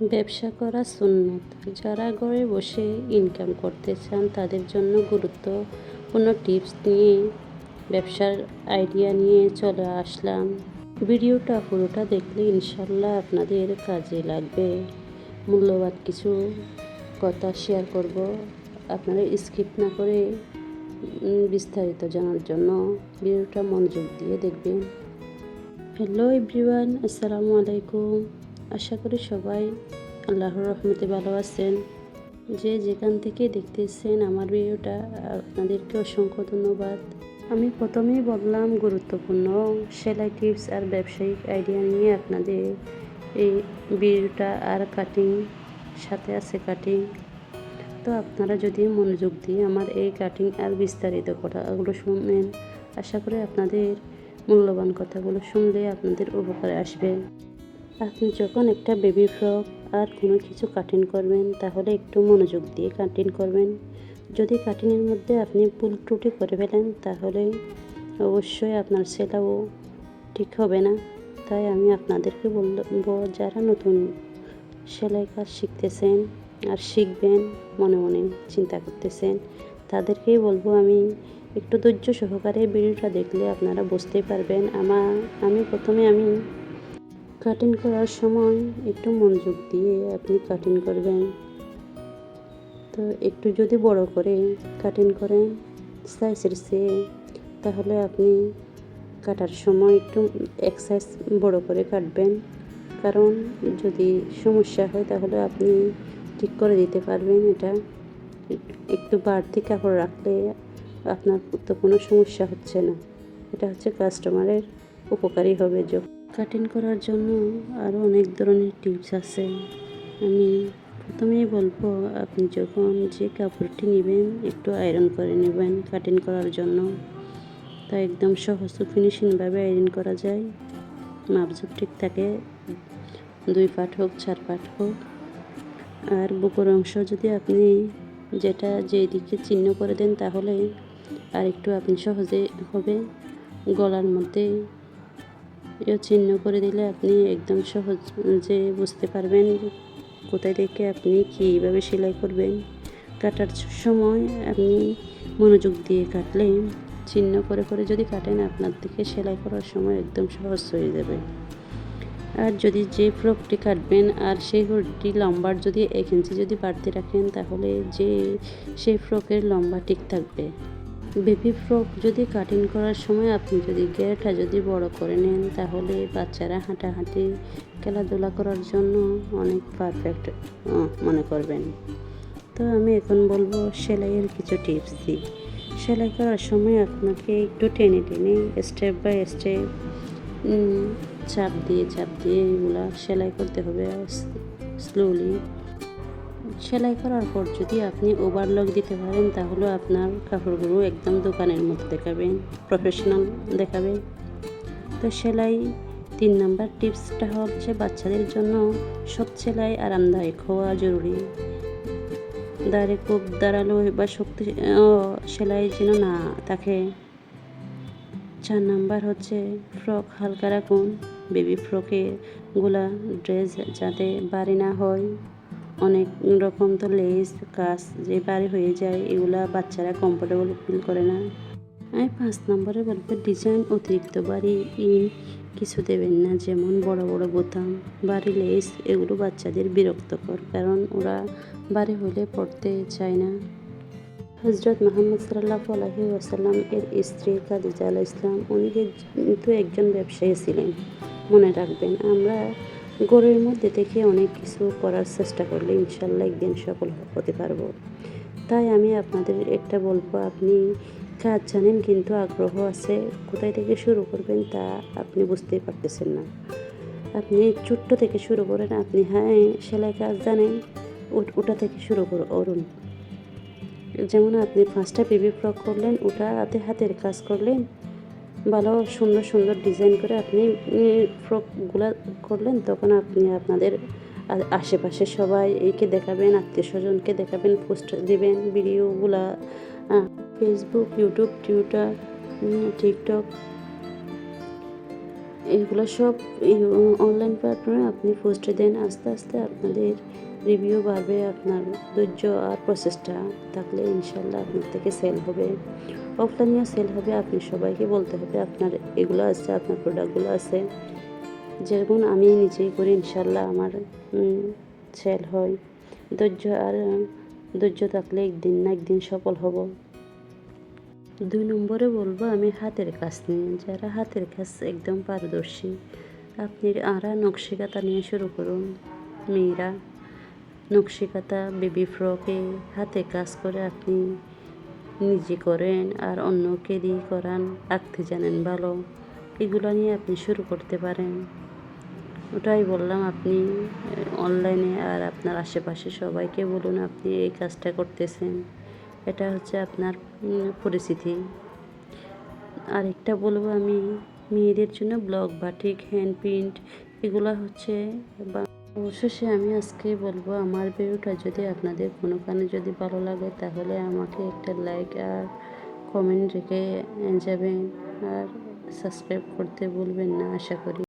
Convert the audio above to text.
ব্যবসা করা সুন্নত। যারা ঘরে বসে ইনকাম করতে চান তাদের জন্য গুরুত্বপূর্ণ টিপস নিয়ে ব্যবসার আইডিয়া নিয়ে চলে আসলাম। ভিডিওটা পুরোটা দেখলে ইনশাল্লাহ আপনাদের কাজে লাগবে। মূল্যবান কিছু কথা শেয়ার করব, আপনারা স্কিপ না করে বিস্তারিত জানার জন্য ভিডিওটা মনোযোগ দিয়ে দেখবেন। হ্যালো এভরিওয়ান, আসসালামু আলাইকুম। আশা করি সবাই আল্লাহর রহমতে ভালো আছেন। যে যেখান থেকে দেখতেছেন আমার ভিডিওটা, আপনাদেরকে অসংখ্য ধন্যবাদ। আমি প্রথমেই বললাম গুরুত্বপূর্ণ সেলাই টিপস আর ব্যবসায়িক আইডিয়া নিয়ে আপনাদের এই ভিডিওটা। আর কাটিং সাথে আছে কাটিং। তো আপনারা যদি মনোযোগ দিয়ে আমার এই কাটিং আর বিস্তারিত কথাগুলো শুনেন, আশা করি আপনাদের মূল্যবান কথাগুলো শুনলে আপনাদের উপকারে আসবে। আপনি যখন একটা বেবি ফ্রক আর কোনো কিছু কাটিং করবেন, তাহলে একটু মনোযোগ দিয়ে কাটিং করবেন। যদি কাটিংয়ের মধ্যে আপনি ভুল ত্রুটি করে ফেলেন, তাহলে অবশ্যই আপনার সেলাইও ঠিক হবে না। তাই আমি আপনাদেরকে বলবো, যারা নতুন সেলাই কাজ শিখতেছেন আর শিখবেন মনে মনে চিন্তা করতেছেন, তাদেরকেই বলবো আমি একটু ধৈর্য সহকারে ভিডিওটা দেখলে আপনারা বুঝতে পারবেন। আমি প্রথমে কাটিং করার সময় একটু মনোযোগ দিয়ে আপনি কাটিং করবেন। তো একটু যদি বড় করে কাটিং করেন সাইজের চেয়ে, তাহলে আপনি কাটার সময় একটু এক সাইজ বড় করে কাটবেন। কারণ যদি সমস্যা হয় তাহলে আপনি ঠিক করে দিতে পারবেন। এটা একটু বাড়তি কাপড় রাখলে আপনার তো কোনো সমস্যা হচ্ছে না। এটা হচ্ছে কাস্টমারের উপকারী হবে। কাটিং করার জন্য আরও অনেক ধরনের টিপস আছে। আমি প্রথমেই বলবো, আপনি যখন যে কাপড়টি নেবেন একটু আয়রন করে নেবেন কাটিং করার জন্য। তা একদম সহজ ফিনিশিংভাবে আয়রন করা যায়। মাপঝোপ ঠিক থাকে, 2 পাট হোক 4 পাট হোক। আর বুকের অংশ যদি আপনি যেই দিকে চিহ্ন করে দেন, তাহলে আর একটু আপনি সহজে হবে। গলার মধ্যে চিহ্ন করে দিলে আপনি একদম সহজে বুঝতে পারবেন কোথায় থেকে আপনি কীভাবে সেলাই করবেন। কাটার সময় আপনি মনোযোগ দিয়ে কাটলে, চিহ্ন করে করে যদি কাটেন, আপনার দিকে সেলাই করার সময় একদম সহজ হয়ে যাবে। আর যদি যে ফ্রকটি কাটবেন আর সেই ফ্রকটি লম্বার যদি 1 ইঞ্চি যদি বাড়তি রাখেন, তাহলে সেই ফ্রকের লম্বা ঠিক থাকবে। বেবি ফ্রক যদি কাটিং করার সময় আপনি যদি ঘেরটা যদি বড় করে নেন, তাহলে বাচ্চারা হাঁটাহাঁটি খেলাধুলা করার জন্য অনেক পারফেক্ট মনে করবেন। তো আমি এখন বলবো সেলাইয়ের কিছু টিপস দিই। সেলাই করার সময় আপনাকে একটু টেনে টেনে স্টেপ বাই স্টেপ চাপ দিয়ে এগুলা সেলাই করতে হবে স্লোলি। সেলাই করার পর যদি আপনি ওভারলক দিতে পারেন, তাহলে আপনার কাপড়গুলো একদম দোকানের মতো দেখাবেন, প্রফেশনাল দেখাবে। তো সেলাই 3 নাম্বার টিপসটা হচ্ছে, বাচ্চাদের জন্য সব সেলাই আরামদায়ক হওয়া জরুরি। দাঁড়ে খুব দাঁড়ালো বা শক্তি সেলাই যেন না থাকে। 4 নাম্বার হচ্ছে ফ্রক হালকা রাখুন। বেবি ফ্রকে গুলা ড্রেস যাতে ভারী না হয়। অনেক রকম তো লেস কাজ যে ভারী হয়ে যায়, এগুলা বাচ্চারা কমফোর্টেবল ফিল করে না। আমি 5 নম্বরে বলবো, ডিজাইন অতিরিক্ত ভারী কিছু দেবেন না, যেমন বড় বড় বোতাম, ভারী লেস। এগুলো বাচ্চাদের বিরক্তকর, কারণ ওরা ভারী হলে পড়তে চায় না। হজরত মুহাম্মদ সাল্লাল্লাহু আলাইহি ওয়াসাল্লাম এর স্ত্রী খাদিজা আলাইহিস সালাম, উনি কিন্তু একজন ব্যবসায়ী ছিলেন। মনে রাখবেন, আমরা ঘরের মধ্যে থেকে অনেক কিছু করার চেষ্টা করলে ইনশাল্লাহ একদিন সফল হতে পারবো। তাই আমি আপনাদের একটা বলবো, আপনি কাজ জানেন কিন্তু আগ্রহ আছে, কোথায় থেকে শুরু করবেন তা আপনি বুঝতেই পারতেছেন না। আপনি ছোট্ট থেকে শুরু করেন। আপনি সেলাই কাজ জানেন, ওটা থেকে শুরু করুন। যেমন আপনি 5টা বেবি ফ্রক করলেন, ওটা হাতের কাজ করলেন, ভালো সুন্দর সুন্দর ডিজাইন করে আপনি ফ্রকগুলা করলেন। তখন আপনি আপনাদের আশেপাশে সবাই একে দেখাবেন, আত্মীয় স্বজনকে দেখাবেন, পোস্ট দিবেন ভিডিওগুলা ফেসবুক, ইউটিউব, টুইটার, টিকটক, এগুলো সব অনলাইন প্ল্যাটফর্মে আপনি পোস্ট দেন, আস্তে আস্তে আপনাদের রিভিউ বাড়বে। আপনার ধৈর্য আর প্রচেষ্টা থাকলে ইনশাল্লাহ আপনার থেকে সেল হবে, অফলাইনেও সেল হবে। আপনি সবাইকে বলতে হবে আপনার এগুলো আছে, আপনার প্রোডাক্টগুলো আছে। যেরকম আমি নিজেই করি, ইনশাল্লাহ আমার সেল হয়। ধৈর্য থাকলে একদিন না একদিন সফল হব। 2 নম্বরে বলবো আমি হাতের কাজ নিয়ে। যারা হাতের কাজ একদম পারদর্শী, আপনি নকশিকাঁথা নিয়ে শুরু করুন। মেয়েরা নকশিকাঁথা, বেবি ফ্রকে হাতে কাজ করে আপনি নিজে করেন আর অন্যকে দিয়ে করান, আঁকতে জানেন ভালো, এগুলো নিয়ে আপনি শুরু করতে পারেন। ওটাই বললাম, আপনি অনলাইনে আর আপনার আশেপাশে সবাইকে বলুন আপনি এই কাজটা করতেছেন। এটা হচ্ছে আপনার পরিচিতি। আরেকটা বলবো আমি, মেয়েদের জন্য ব্লক বাটিক, হ্যান্ড প্রিন্ট, এগুলো হচ্ছে। অবশেষে আমি আজকে বলবো, আমার ভিডিওটা যদি আপনাদের কোনো কারণে যদি ভালো লাগে তাহলে আমাকে একটা লাইক আর কমেন্ট রেখে যাবেন, আর সাবস্ক্রাইব করতে ভুলবেন না। আশা করি